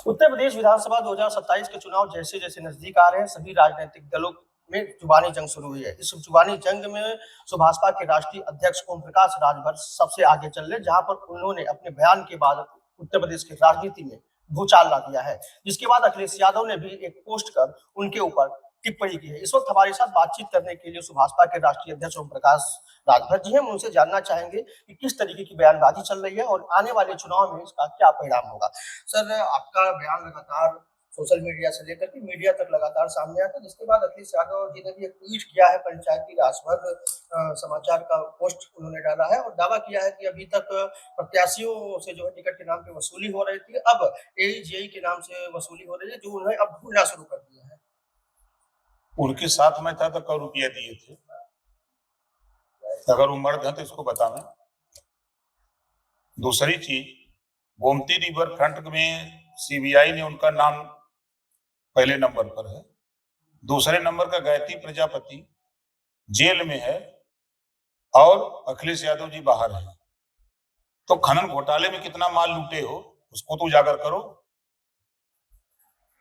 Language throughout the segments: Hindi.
उत्तर प्रदेश विधानसभा 2027 के चुनाव जैसे जैसे नजदीक आ रहे हैं, सभी राजनीतिक दलों में जुबानी जंग शुरू हुई है। इस जुबानी जंग में भाजपा के राष्ट्रीय अध्यक्ष ओम प्रकाश राजभर सबसे आगे चल रहे, जहां पर उन्होंने अपने बयान के बाद उत्तर प्रदेश की राजनीति में भूचाल ला दिया है। जिसके बाद अखिलेश यादव ने भी एक पोस्ट कर उनके ऊपर टिप्पणी की है। इस वक्त हमारे साथ बातचीत करने के लिए भाजपा के राष्ट्रीय अध्यक्ष ओम प्रकाश राजभर जी हैं। हम उनसे जानना चाहेंगे कि किस तरीके की बयानबाजी चल रही है और आने वाले चुनाव में इसका क्या परिणाम होगा। सर, आपका बयान लगातार सोशल मीडिया से लेकर के मीडिया तक लगातार सामने आता है, जिसके बाद अखिलेश यादव जी ने भी एक ट्वीट किया है, पंचायती राज पर समाचार का पोस्ट उन्होंने डाला है और दावा किया है कि अभी तक प्रत्याशियों से जो है टिकट के नाम पे वसूली हो रही थी, अब एजेई के नाम से वसूली हो रही है, जो उन्हें अब ढूंढना शुरू कर दिया है। उनके साथ में था तो करोड़ रुपया दिए थे, अगर वो मर्द है तो इसको बताना। दूसरी चीज, गोमती रिवर फ्रंट में सीबीआई ने उनका नाम पहले नंबर पर है, दूसरे नंबर का गायत्री प्रजापति जेल में है और अखिलेश यादव जी बाहर है। तो खनन घोटाले में कितना माल लूटे हो उसको तो उजागर करो।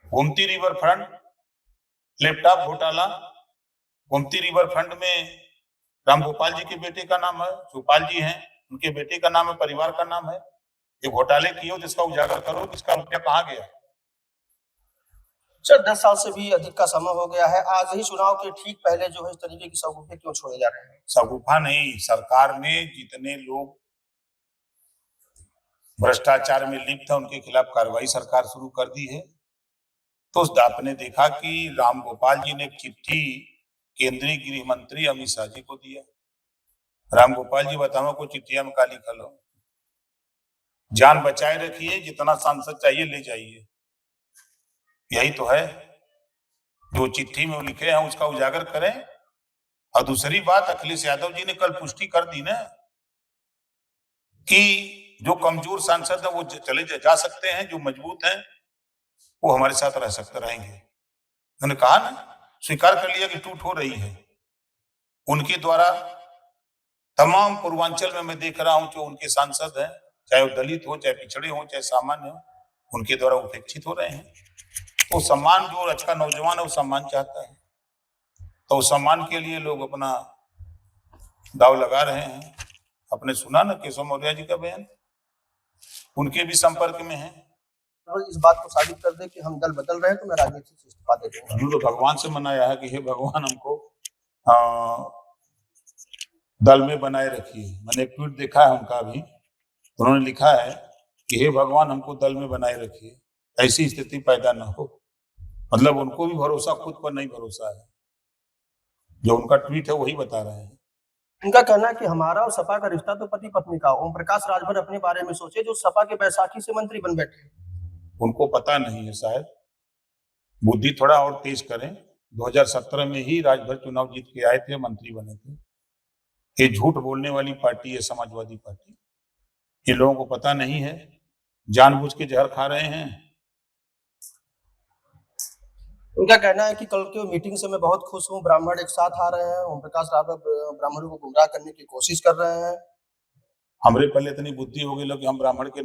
गोमती रिवर फ्रंट लैपटॉप घोटाला, गोमती रिवर फ्रंट में राम गोपाल जी के बेटे का नाम है, सुपाल जी हैं, उनके बेटे का नाम है, परिवार का नाम है। ये घोटाले किए हो जिसका उजागर करो, किसका रुपया कहाँ गया। सर, 10 साल से भी अधिक का समय हो गया है, आज ही चुनाव के ठीक पहले जो है इस तरीके की शगुफे क्यों छोड़े जा रहे हैं? शगुफा नहीं, सरकार ने जितने लोग भ्रष्टाचार में लिप्त है उनके खिलाफ कार्रवाई सरकार शुरू कर दी है। तो आपने देखा कि राम गोपाल जी ने एक चिट्ठी केंद्रीय गृह मंत्री अमित शाह जी को दिया। राम गोपाल जी बताओ को चिट्ठिया में काली खलो, जान बचाए रखिए, जितना सांसद चाहिए ले जाइए। यही तो है जो चिट्ठी में लिखे हैं उसका उजागर करें। और दूसरी बात, अखिलेश यादव जी ने कल पुष्टि कर दी ना कि जो कमजोर सांसद है वो चले जा सकते हैं, जो मजबूत हैं वो हमारे साथ रह सकते रहेंगे। उन्होंने कहा ना, स्वीकार कर लिया कि टूट हो रही है। उनके द्वारा तमाम पूर्वांचल में मैं देख रहा हूं जो उनके सांसद हैं, चाहे वो दलित हो, चाहे पिछड़े हो, चाहे सामान्य हो, उनके द्वारा उपेक्षित हो रहे हैं। तो सम्मान, जो अच्छा नौजवान है वो सम्मान चाहता है, तो सम्मान के लिए लोग अपना दाव लगा रहे हैं। आपने सुना ना केशव मौर्य जी का बयान, उनके भी संपर्क में है। इस बात को साबित कर दे कि हम दल बदल रहे हैं तो मैं राजनीति से इस्तीफा दे दूंगा। तो भगवान से मनाया है कि हे भगवान हमको दल में बनाए रखिए। मैंने एक ट्वीट देखा है उनका भी, उन्होंने लिखा है कि हे भगवान हमको दल में बनाए रखिए, ऐसी स्थिति पैदा ना हो। मतलब उनको भी भरोसा, खुद पर नहीं भरोसा है। जो उनका ट्वीट है वही बता रहे हैं। उनका कहना है कि हमारा और सपा का रिश्ता तो पति पत्नी का। ओम प्रकाश राजभर अपने बारे में सोचे जो सपा के बैसाखी से मंत्री बन बैठे। उनको पता नहीं है, शायद बुद्धि थोड़ा और तेज करें। 2017 में ही राजभर चुनाव जीत के आए थे, मंत्री बने थे। ये झूठ बोलने वाली पार्टी है समाजवादी पार्टी। ये लोगों को पता नहीं है, जानबूझ के जहर खा रहे हैं। उनका कहना है कि कल की मीटिंग से मैं बहुत खुश हूं, ब्राह्मण एक साथ आ रहे हैं। ओम प्रकाश राजभर ब्राह्मणों को गुमराह करने की कोशिश कर रहे हैं। हमरे पहले इतनी बुद्धि हो गई कि हम ब्राह्मण के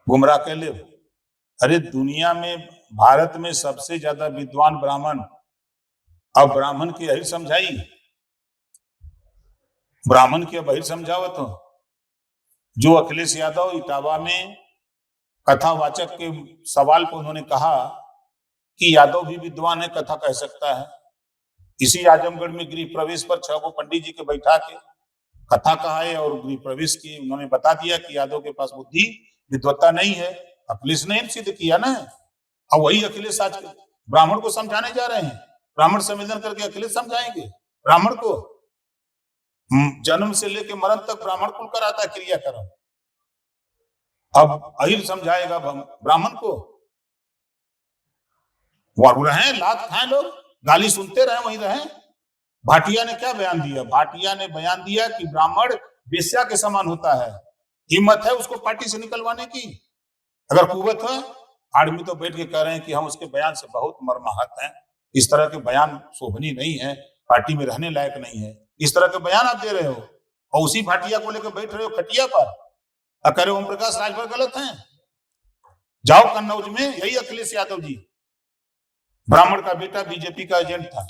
गुमराह कर ले। अरे दुनिया में, भारत में सबसे ज्यादा विद्वान ब्राह्मण, अब ब्राह्मण की अहिर समझाई, ब्राह्मण की अब अहिर समझाओ। तो जो अखिलेश यादव इटावा में कथावाचक के सवाल पर उन्होंने कहा कि यादव भी विद्वान है, कथा कह सकता है। इसी आजमगढ़ में गृह प्रवेश पर 6 को पंडित जी के बैठा के कथा कहा है और गृह प्रवेश की उन्होंने बता दिया कि यादव के पास बुद्धि विद्वत्ता नहीं है। अखिलेश ने सिद्ध किया ना। और वही अखिलेश आज ब्राह्मण को समझाने जा रहे हैं। ब्राह्मण संवेदन करके अखिलेश समझाएंगे ब्राह्मण को। जन्म से लेकर मरण तक ब्राह्मण कुल कराता है क्रियाक्रम, अब अहिर समझाएगा ब्राह्मण को। वो रहे लात खाए, लोग गाली सुनते रहे, वहीं रहे। भाटिया ने क्या बयान दिया? भाटिया ने बयान दिया कि ब्राह्मण वेश्या के समान होता है। हिम्मत है उसको पार्टी से निकलवाने की? अगर कुवत है, आदमी तो बैठ के कह रहे हैं कि हम उसके बयान से बहुत मर्माहत हैं, इस तरह के बयान शोभनीय नहीं है, पार्टी में रहने लायक नहीं है। इस तरह के बयान आप दे रहे हो और उसी भाटिया को लेकर बैठ रहे हो खटिया पर और कह रहे हो ओम प्रकाश राजभर गलत हैं। जाओ कन्नौज में, यही अखिलेश यादव जी, ब्राह्मण का बेटा बीजेपी का एजेंट था,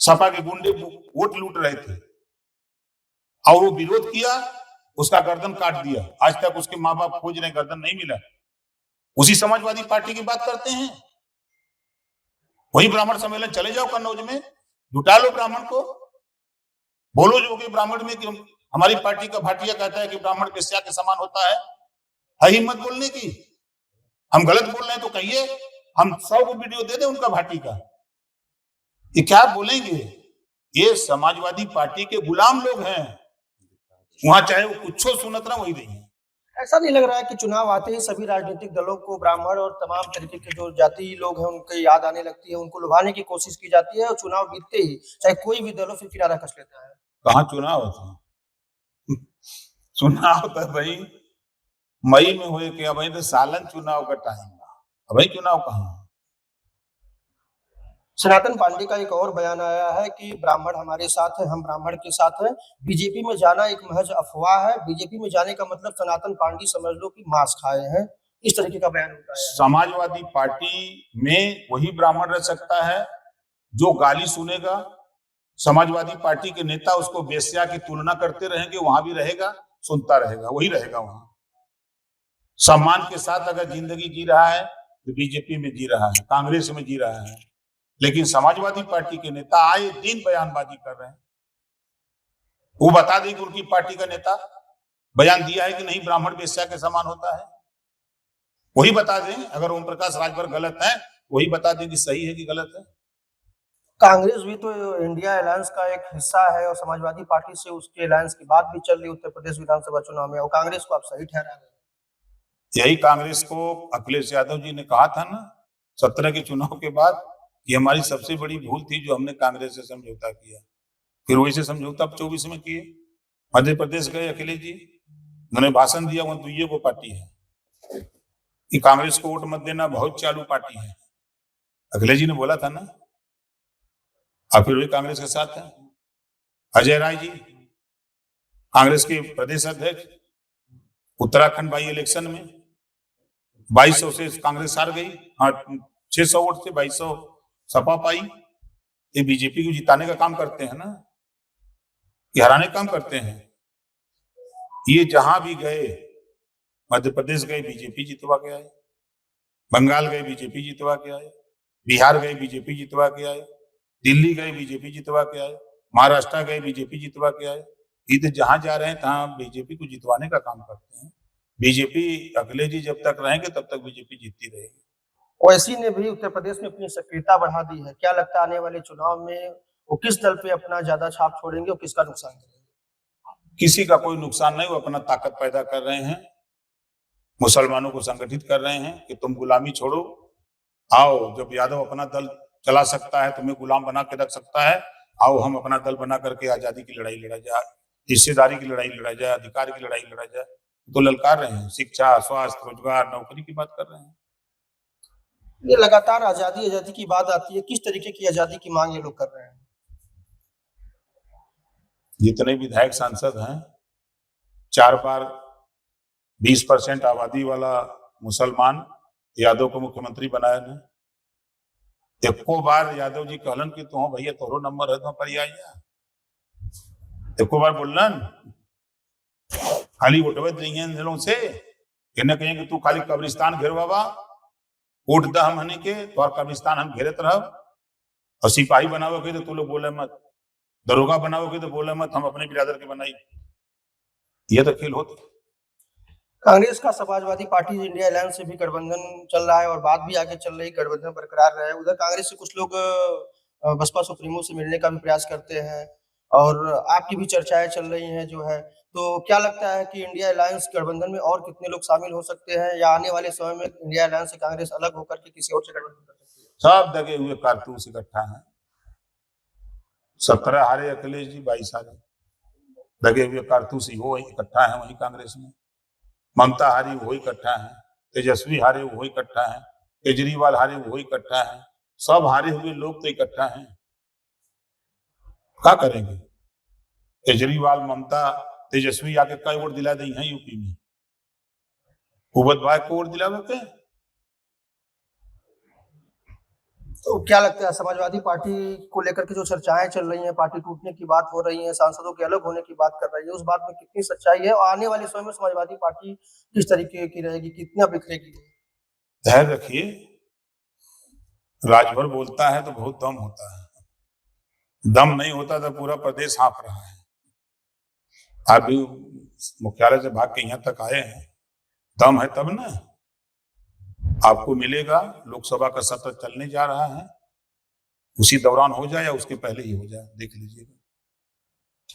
सपा के गुंडे वोट लूट रहे थे और वो विरोध किया, उसका गर्दन काट दिया। आज तक उसके माँ बाप खोज रहे, गर्दन नहीं मिला। उसी समाजवादी पार्टी की बात करते हैं। वही ब्राह्मण सम्मेलन, चले जाओ कन्नौज में, जुटा लो ब्राह्मण को, बोलो जो कि ब्राह्मण में कि हमारी पार्टी का भाटिया कहता है कि ब्राह्मण वेश्या के समान होता है हिम्मत बोलने की। हम गलत बोल रहे हैं तो कहिए, हम 100 को वीडियो दे दें उनका भाटी का, ये क्या बोलेंगे? ये समाजवादी पार्टी के गुलाम लोग हैं, वहां चाहे वो कुछ सुनत ना वही नहीं है। ऐसा नहीं लग रहा है कि चुनाव आते ही सभी राजनीतिक दलों को ब्राह्मण और तमाम तरीके के जो जाति लोग हैं उनकी याद आने लगती है, उनको लुभाने की कोशिश की जाती है और चुनाव बीतते ही चाहे कोई भी दल हो फिर किनारा कस लेता है? कहाँ चुनाव होता चुनाव तो भाई मई में हुए कि भाई तो सालन चुनाव का टाइम था, भाई चुनाव कहाँ? सनातन पांडे का एक और बयान आया है कि ब्राह्मण हमारे साथ है, हम ब्राह्मण के साथ हैं, बीजेपी में जाना एक महज अफवाह है, बीजेपी में जाने का मतलब सनातन पांडे समझ लो कि मांस खाए हैं, इस तरीके का बयान उनका है। समाजवादी पार्टी में वही ब्राह्मण रह सकता है जो गाली सुनेगा, समाजवादी पार्टी के नेता उसको वेश्या की तुलना करते रहेंगे, वहां भी रहेगा, सुनता रहेगा, वही रहेगा वहां। सम्मान के साथ अगर जिंदगी जी रहा है तो बीजेपी में जी रहा है, कांग्रेस में जी रहा है, लेकिन समाजवादी पार्टी के नेता आए दिन बयानबाजी कर रहे हैं। वो बता दें कि उनकी पार्टी का नेता बयान दिया है कि नहीं ब्राह्मण वेश्या के समान होता है, वही बता दें। अगर ओम प्रकाश राजभर गलत है, वही बता दें कि सही है कि गलत है। कांग्रेस भी तो इंडिया अलायंस का एक हिस्सा है और समाजवादी पार्टी से उसके अलायंस की बात भी चल रही उत्तर प्रदेश विधानसभा चुनाव में, और कांग्रेस को आप सही ठहरा रहे हैं। यही कांग्रेस को अखिलेश यादव जी ने कहा था ना 17 के चुनाव के बाद कि हमारी सबसे बड़ी भूल थी जो हमने कांग्रेस से समझौता किया। फिर वैसे समझौता 24 में किए। मध्य प्रदेश गए अखिलेश जी, उन्होंने भाषण दिया, वहां दुइये को पार्टी है कि कांग्रेस को वोट मत देना, बहुत चालू पार्टी है, अखिलेश जी ने बोला था ना। और फिर वही कांग्रेस के साथ है। अजय राय जी कांग्रेस के प्रदेश अध्यक्ष, उत्तराखंड बाई इलेक्शन में 2200 से कांग्रेस हार गई, हाँ 600 वोट से 2200 सपा पाई। ये बीजेपी को जिताने का काम करते हैं ना, ये हराने का काम करते हैं। ये जहां भी गए, मध्य प्रदेश गए बीजेपी जितवा के आए, बंगाल गए बीजेपी जितवा के आए, बिहार गए बीजेपी जितवा के आए, दिल्ली गए बीजेपी जितवा के आए, महाराष्ट्र गए बीजेपी जितवा के आए। इधर जहां जा रहे हैं तहां बीजेपी को जितवाने का काम करते हैं। बीजेपी अखिलेश जी जब तक रहेंगे तब तक बीजेपी जीतती रहेगी। ओवैसी ने भी उत्तर प्रदेश में अपनी सक्रियता बढ़ा दी है, क्या लगता है आने वाले चुनाव में वो किस दल पे अपना ज्यादा छाप छोड़ेंगे और किसका नुकसान करेंगे? किसी का कोई नुकसान नहीं, वो अपना ताकत पैदा कर रहे हैं, मुसलमानों को संगठित कर रहे हैं कि तुम गुलामी छोड़ो, आओ। जब यादव अपना दल चला सकता है, तुम्हें गुलाम बना के रख सकता है, आओ हम अपना दल बना करके आजादी की लड़ाई लड़ा जाए, हिस्सेदारी की लड़ाई लड़ा जाए, अधिकार की लड़ाई लड़ा जाए। तो ललकार रहे हैं, शिक्षा, स्वास्थ्य, रोजगार, नौकरी की बात कर रहे हैं। ये लगातार आजादी आजादी की बात आती है, किस तरीके की आजादी की मांग ये लोग कर रहे हैं? जितने विधायक सांसद हैं, 4 बार 20% आबादी वाला मुसलमान यादव को मुख्यमंत्री बनाया ने। एको बार यादव जी कहलन कि तुम भैया तोरो नंबर है तो पर आइया, एको बार बोलन खाली वोटवे दिए लोग से कहने कहें कि तू खाली कब्रिस्तान घेरवावा, वोट द हम हनी के तो कब्रिस्तान हम घेरत रह, और सिपाही बनाओगे तो तू लोग बोले मत, दरोगा बनाओगे तो बोले मत हम अपने बिरादर के बनाई। ये तो खेल होते। कांग्रेस का समाजवादी पार्टी इंडिया अलायंस से भी गठबंधन चल रहा है और बात भी आगे चल रही, गठबंधन बरकरार रहे। उधर कांग्रेस से कुछ लोग बसपा सुप्रीमो से मिलने का भी प्रयास करते हैं और आपकी भी चर्चाएं चल रही हैं जो है, तो क्या लगता है कि इंडिया अलायंस गठबंधन में और कितने लोग शामिल हो सकते हैं या आने वाले समय में इंडिया अलायंस से कांग्रेस अलग होकर के किसी और से गठबंधन कर सकती है? सब दगे हुए कारतूस इकट्ठा है, 17 हारे अखिलेश जी, 22 हारे, दगे हुए कारतूस वो इकट्ठा है वही कांग्रेस में। ममता हारी वो इकट्ठा है, तेजस्वी हारे वो इकट्ठा है, केजरीवाल हारे वो इकट्ठा है, सब हारे हुए लोग तो इकट्ठा हैं। क्या करेंगे? केजरीवाल, ममता, तेजस्वी आके कई वोट दिला दी है यूपी में, कुबत भाई को वोट दिला के तो क्या लगता है समाजवादी पार्टी को लेकर के जो चर्चाएं चल रही हैं, पार्टी टूटने की बात हो रही है, सांसदों के अलग होने की बात कर रही है, उस बात में कितनी सच्चाई है और आने वाले समय में समाजवादी पार्टी किस तरीके की रहेगी, कितना बिखरेगी? धैर्य रखिए, राजभर बोलता है तो बहुत दम होता है, दम नहीं होता तो पूरा प्रदेश हाँफ रहा है। आप भी मुख्यालय से भाग के यहाँ तक आए हैं, दम है तब ना। आपको मिलेगा, लोकसभा का सत्र चलने जा रहा है, उसी दौरान हो जाए या उसके पहले ही हो जाए, देख लीजिएगा।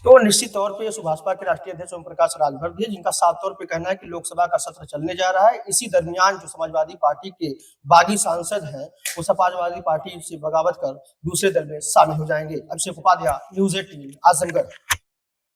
तो निश्चित तौर पे सुभाषपा के राष्ट्रीय अध्यक्ष ओम प्रकाश राजभर भी है, जिनका साफ तौर पे कहना है कि लोकसभा का सत्र चलने जा रहा है। इसी दरमियान जो समाजवादी पार्टी के बागी सांसद हैं, वो समाजवादी पार्टी से बगावत कर दूसरे दल में शामिल हो जाएंगे। अभिषेक उपाध्याय, न्यूज़ 18, आजमगढ़।